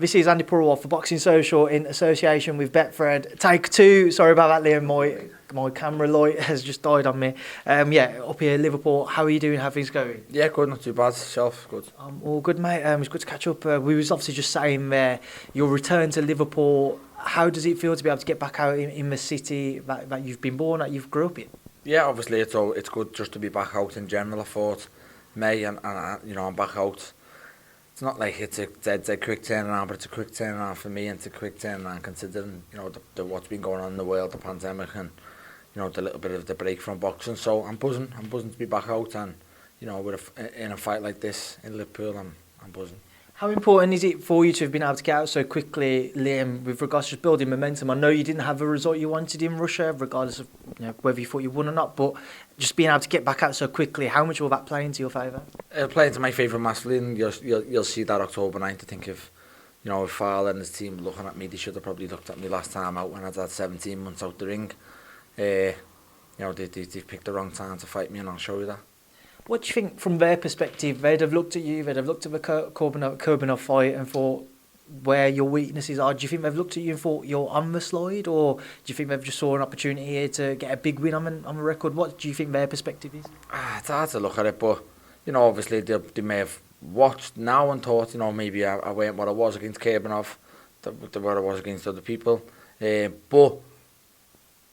This is Andy Purewal for Boxing Social in association with Betfred. Take two. Sorry about that, Liam. My camera light has just died on me. Up here, Liverpool. How are you doing? How are things going? Yeah, good. Not too bad. Self, good. All good, mate. It's good to catch up. We was obviously just saying there, your return to Liverpool. How does it feel to be able to get back out in the city that you've been born, that you've grew up in? Yeah, obviously it's good just to be back out in general. I thought May and I'm back out. It's not like it's a dead quick turnaround, but it's a quick turnaround for me, and it's a quick turnaround considering the what's been going on in the world, the pandemic, and the little bit of the break from boxing. So I'm buzzing to be back out, and in a fight like this in Liverpool, I'm buzzing. How important is it for you to have been able to get out so quickly, Liam, with regards to just building momentum? I know you didn't have the result you wanted in Russia, regardless of whether you thought you won or not, but just being able to get back out so quickly, how much will that play into your favour? It'll play into my favour massively, and you'll see that October 9th. I think if Fowler and his team looking at me, they should have probably looked at me last time out when I'd had 17 months out the ring. They picked the wrong time to fight me, and I'll show you that. What do you think from their perspective? They'd have looked at you, they'd have looked at the Corbinov fight and thought where your weaknesses are. Do you think they've looked at you and thought you're on the slide, or do you think they've just saw an opportunity here to get a big win on the record? What do you think their perspective is? It's hard to look at it, but obviously they may have watched now and thought maybe I weren't what I was against Corbinov, what I was against other people. But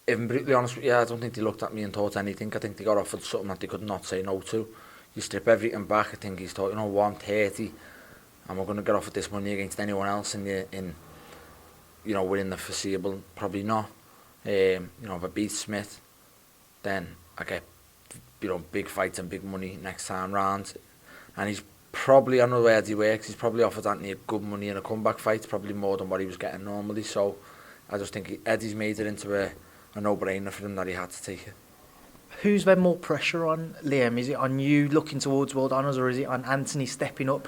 if I'm brutally honest with you, I don't think they looked at me and thought anything. I think they got offered something that they could not say no to. You strip everything back. I think he's thought, 130, and we're going to get offered this money against anyone else within the foreseeable. Probably not. If I beat Smith, then I get big fights and big money next time round. And he's probably, I know the way Eddie works, he's probably offered Anthony good money in a comeback fight, probably more than what he was getting normally. So I just think Eddie's made it into a no-brainer for him that he had to take it. Who's there more pressure on, Liam? Is it on you looking towards world honours, or is it on Anthony stepping up?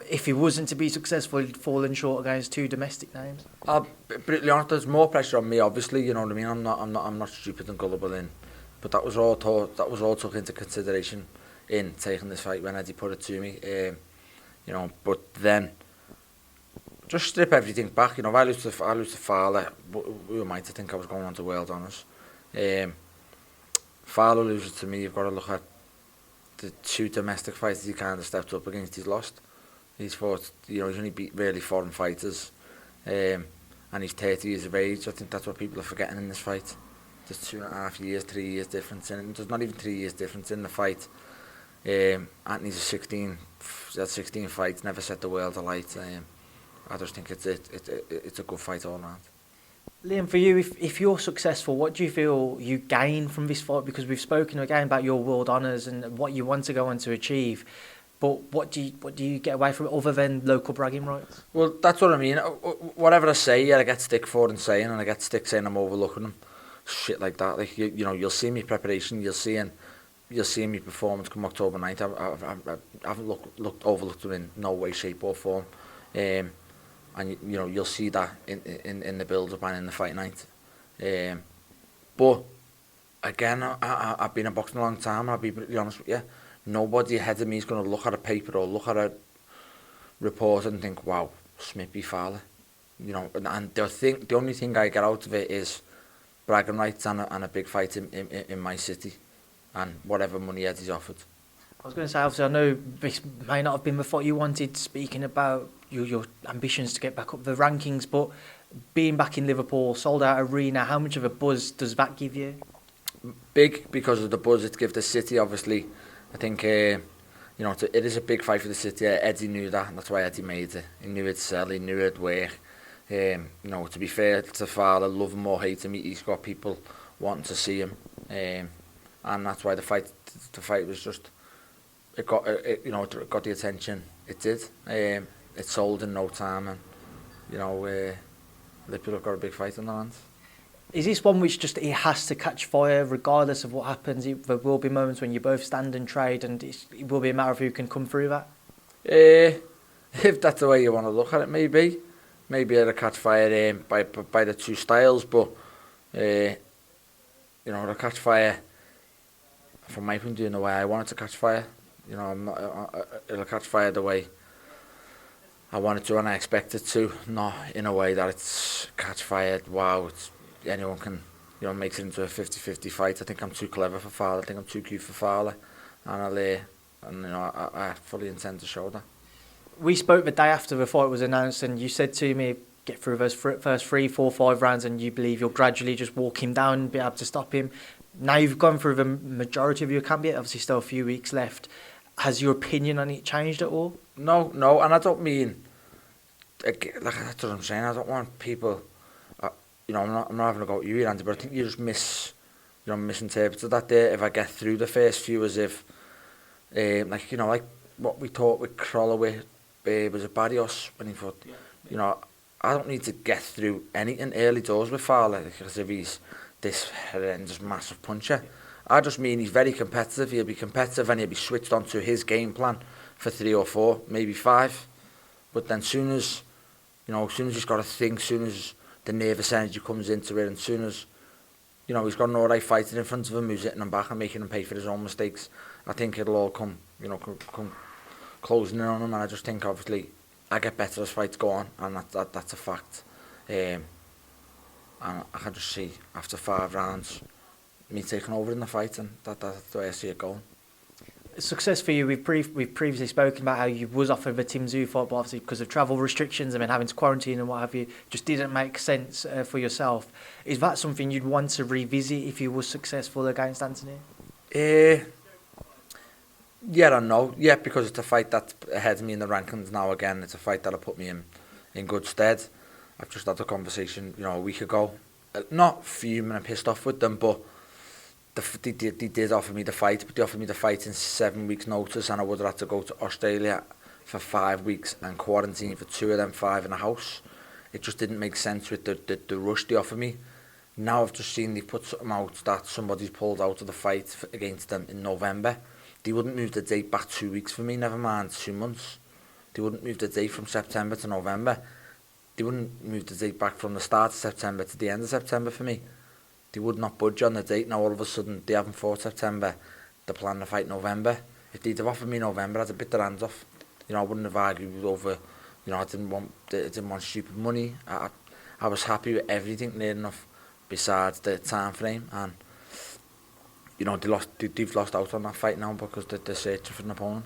If he wasn't to be successful, he'd fallen short against two domestic names. I'll be brutally honest, there's more pressure on me, obviously, you know what I mean? I'm not stupid and gullible but that was all took into consideration in taking this fight when Eddie put it to me. But then just strip everything back. If I lose to Fowler, who am I to think I was going on to world honours? Fowler loses to me. You've got to look at the two domestic fights he kind of stepped up against. He's lost. He's fought. He's only beat really foreign fighters, and he's 30 years of age. I think that's what people are forgetting in this fight. There's 2.5 years, 3 years difference in it. There's not even 3 years difference in the fight. Anthony's 16 fights, never set the world alight. I just think it's a good fight all round. Liam, for you, if you're successful, what do you feel you gain from this fight? Because we've spoken again about your world honours and what you want to go on to achieve, but what do you get away from it other than local bragging rights? Well, that's what I mean. Whatever I say, I get stick for and saying, and I get stick saying I'm overlooking them. Shit like that. Like you'll see me preparation. You'll see me performance come October 9th. I haven't overlooked them in no way, shape or form. And you'll see that in the build-up and in the fight night. But again, I've been in boxing a long time, and I'll be really honest with you. Nobody ahead of me is going to look at a paper or look at a report and think, "Wow, Smith beat Fowler." And the only thing I get out of it is bragging rights and a big fight in my city, and whatever money Eddie's offered. I was going to say, obviously, I know this may not have been the fight you wanted, speaking about your ambitions to get back up the rankings, but being back in Liverpool, sold out arena, how much of a buzz does that give you? Big, because of the buzz it gives the city, obviously. I think, it is a big fight for the city. Eddie knew that, and that's why Eddie made it. He knew it'd sell, he knew it'd work. To be fair to Fowler, love him or hate him, he's got people wanting to see him. And that's why the fight was just, it got the attention it did. It sold in no time, and Liverpool have got a big fight on their hands. Is this one which just it has to catch fire regardless of what happens? There will be moments when you both stand and trade, and it will be a matter of who can come through that? If that's the way you want to look at it, maybe it'll catch fire by the two styles, but you know, it'll catch fire from my point of view in the way I want it to catch fire. You know, it'll catch fire the way I want it to and I expect it to, not in a way that it's catch fire, wow, anyone can, you know, makes it into a 50-50 fight. I think I'm too clever for Fowler, I think I'm too cute for Fowler, and you know, I fully intend to show that. We spoke the day after the fight was announced, and you said to me, get through those first 3, 4, 5 rounds, and you believe you'll gradually just walk him down and be able to stop him. Now you've gone through the majority of your camp, obviously still a few weeks left. Has your opinion on it changed at all? No, and I don't mean, like, that's what I'm saying, I don't want people, you know, I'm not having a go at you, Andy, but I think you just misinterpreted that there. If I get through the first few as if, like, you know, like what we thought with Crawford was it Barrios when he fought, you know, I don't need to get through anything early doors with Fowler because if he's this horrendous massive puncher. I just mean he's very competitive. He'll be competitive and he'll be switched onto his game plan for 3 or 4, maybe 5. But then soon as he's got a thing, soon as the nervous energy comes into it, and soon as, you know, he's got an alright fighter in front of him who's hitting him back and making him pay for his own mistakes, I think it'll all come closing in on him. And I just think obviously I get better as fights go on, and that's a fact. And I can just see after 5 rounds me taking over in the fight, and that's the way I see it going. Success for you. We've previously spoken about how you was offered the Tszyu fight, but obviously because of travel restrictions and then having to quarantine and what have you, just didn't make sense for yourself. Is that something you'd want to revisit if you were successful against Anthony? Yeah and no. Yeah, because it's a fight that's ahead of me in the rankings now again. It's a fight that'll put me in good stead. I've just had a conversation, you know, a week ago. Not fuming and pissed off with them, but they did offer me the fight, but they offered me the fight in 7 weeks' notice, and I would have had to go to Australia for 5 weeks and quarantine for 2 of them 5 in a house. It just didn't make sense with the rush they offered me. Now I've just seen they put something out that somebody's pulled out of the fight against them in November. They wouldn't move the date back 2 weeks for me, never mind 2 months. They wouldn't move the date from September to November. They wouldn't move the date back from the start of September to the end of September for me. They would not budge on the date. Now all of a sudden they haven't fought September, they plan to fight November. If they'd have offered me November, I'd have bit their hands off. You know, I wouldn't have argued over, you know, I didn't want stupid money. I was happy with everything near enough besides the time frame, and you know, they've lost out on that fight now because they're searching for an opponent.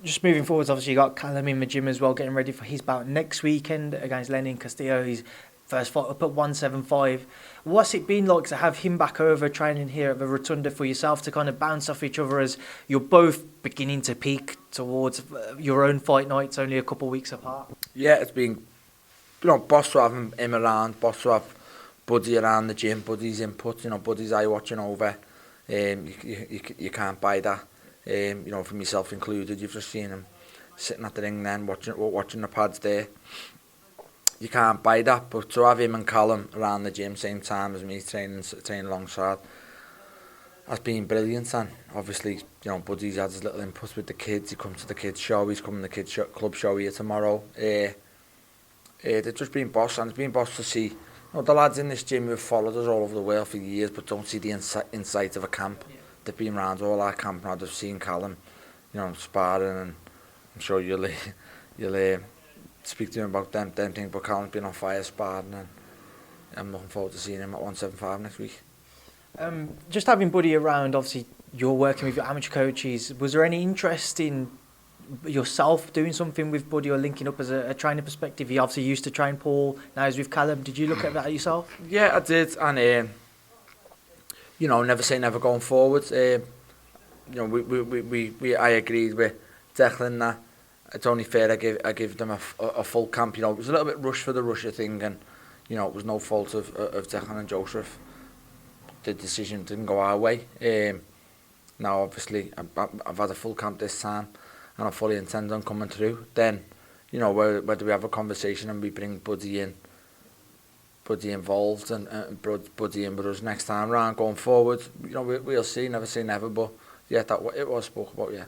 Just moving forwards, obviously you got Callum in the gym as well, getting ready for his bout next weekend against Lenin Castillo. His first fight up at 175. What's it been like to have him back over training here at the Rotunda for yourself to kind of bounce off each other as you're both beginning to peak towards your own fight nights only a couple of weeks apart? Yeah, it's been, you know, boss to have him around, boss to have Buddy around the gym, Buddy's input, you know, Buddy's eye watching over. You can't buy that. You know, for myself included, you've just seen him sitting at the ring then, watching the pads there. You can't buy that, but to have him and Callum around the gym same time as me training alongside has been brilliant. And obviously, you know, Buddy's had his little input with the kids. He comes to the kids show, he's coming to the kids club show here tomorrow. They've just been boss, and it's been boss to see, you know, the lads in this gym who have followed us all over the world for years but don't see the insight of a camp. They've been around all our camp now, they've seen Callum, you know, sparring, and I'm sure you'll speak to him about them things, but Callum's been on fire sparring, and I'm looking forward to seeing him at 175 next week. Just having Buddy around, obviously you're working with your amateur coaches, was there any interest in yourself doing something with Buddy or linking up as a training perspective? He obviously used to train Paul, now he's with Callum. Did you look at that yourself? Yeah, I did, and you know, never say never going forward. You know, I agreed with Declan that it's only fair I give them a full camp. You know, it was a little bit rushed for the Russia thing, and you know, it was no fault of Declan and Joseph. The decision didn't go our way. Now, obviously, I've had a full camp this time, and I fully intend on coming through. Then, you know, whether we have a conversation and we bring Buddy involved and Buddy in with us next time round going forward, you know, we'll see. Never say never, but yeah, it was spoke about. Yeah.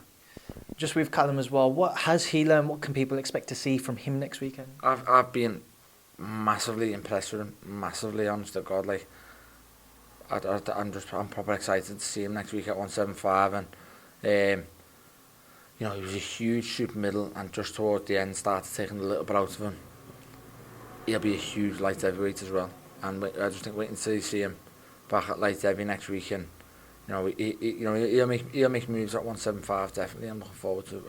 Just with Callum as well, what has he learned? What can people expect to see from him next weekend? I've been massively impressed with him. Massively, honest to God, like I'm proper excited to see him next week at 175, and you know, he was a huge super middle, and just towards the end started taking a little bit out of him. He'll be a huge light heavyweight as well, and I just think waiting to see him back at light heavy next week, and you know, he'll make moves at 175 definitely. I'm looking forward to it.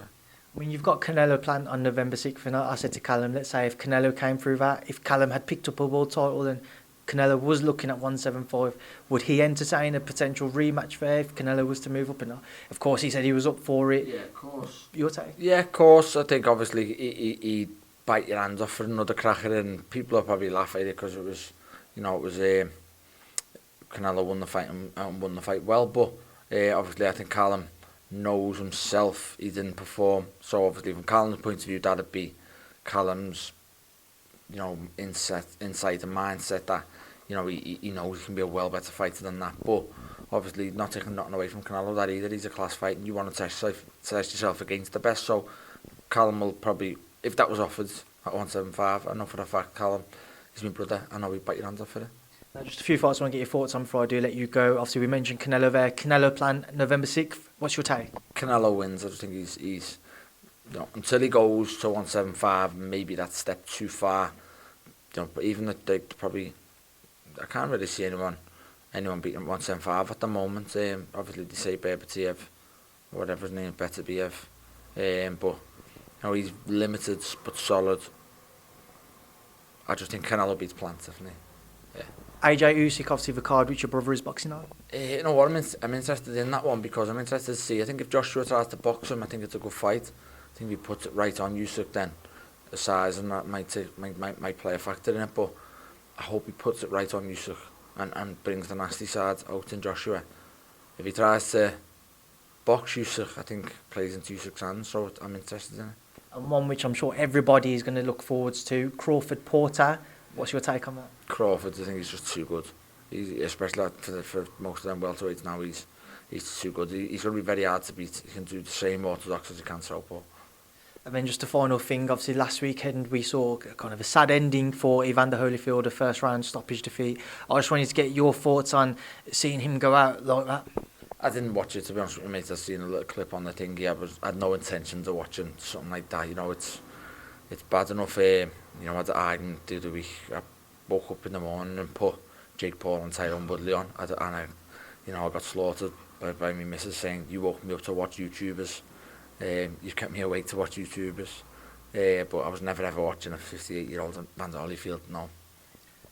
I mean, you've got Canelo planned on November 6th, and I said to Callum, let's say if Canelo came through that, if Callum had picked up a world title and Canelo was looking at 175, would he entertain a potential rematch there if Canelo was to move up? And of course, he said he was up for it. Yeah, of course. Your take? Yeah, of course. I think obviously he'd bite your hands off for another crack at it, and people will probably laugh at it because it was, you know, it was Canelo won the fight and won the fight well, but obviously I think Callum knows himself he didn't perform, so obviously from Callum's point of view that'd be Callum's, you know, insight and mindset that, you know, he knows he can be a well better fighter than that, but obviously not taking nothing away from Canelo that either. He's a class fight and you want to test yourself against the best, so Callum will probably, if that was offered at 175, I know for a fact Callum is my brother, I know he'd bite your hands off for it. Just a few thoughts I want to get your thoughts on before I do let you go. Obviously, we mentioned Canelo there. Canelo plan November 6th. What's your take? Canelo wins. I just think he's you know, until he goes to 175, maybe that's a step too far. You know, but even that they probably, I can't really see anyone beating 175 at the moment. Obviously they say Berbatiev, or whatever his name, Beterbiev. But you know, he's limited but solid. I just think Canelo beats Plant, definitely. Yeah. AJ-Usyk, obviously the card which your brother is boxing on. You know what, I'm interested in that one because I'm interested to see. I think if Joshua tries to box him, I think it's a good fight. I think if he puts it right on Usyk, then the size and that might play a factor in it. But I hope he puts it right on Usyk and brings the nasty side out in Joshua. If he tries to box Usyk, I think plays into Usyk's hands. So I'm interested in it. And one which I'm sure everybody is going to look forwards to, Crawford Porter. What's your take on that? Crawford, I think he's just too good. Especially for most of them welterweights now, he's too good. He's going to be very hard to beat. He can do the same orthodox as he can southpaw. And then just a final thing, obviously last weekend we saw kind of a sad ending for Evander Holyfield, a first round stoppage defeat. I just wanted to get your thoughts on seeing him go out like that. I didn't watch it, to be honest with you, mate. I've seen a little clip on the thing. I had no intentions of watching something like that. You know, it's bad enough. You know, I didn't do the week. I woke up in the morning and put Jake Paul and Tyrone Woodley on, and I got slaughtered by my missus saying, "You woke me up to watch YouTubers. You've kept me awake to watch YouTubers." But I was never ever watching a 58-year-old Evander Holyfield. No.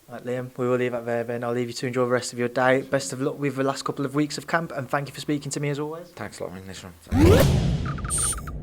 Right, Liam, we will leave it there then. I'll leave you to enjoy the rest of your day. Best of luck with the last couple of weeks of camp, and thank you for speaking to me as always. Thanks a lot, mate. Nice one.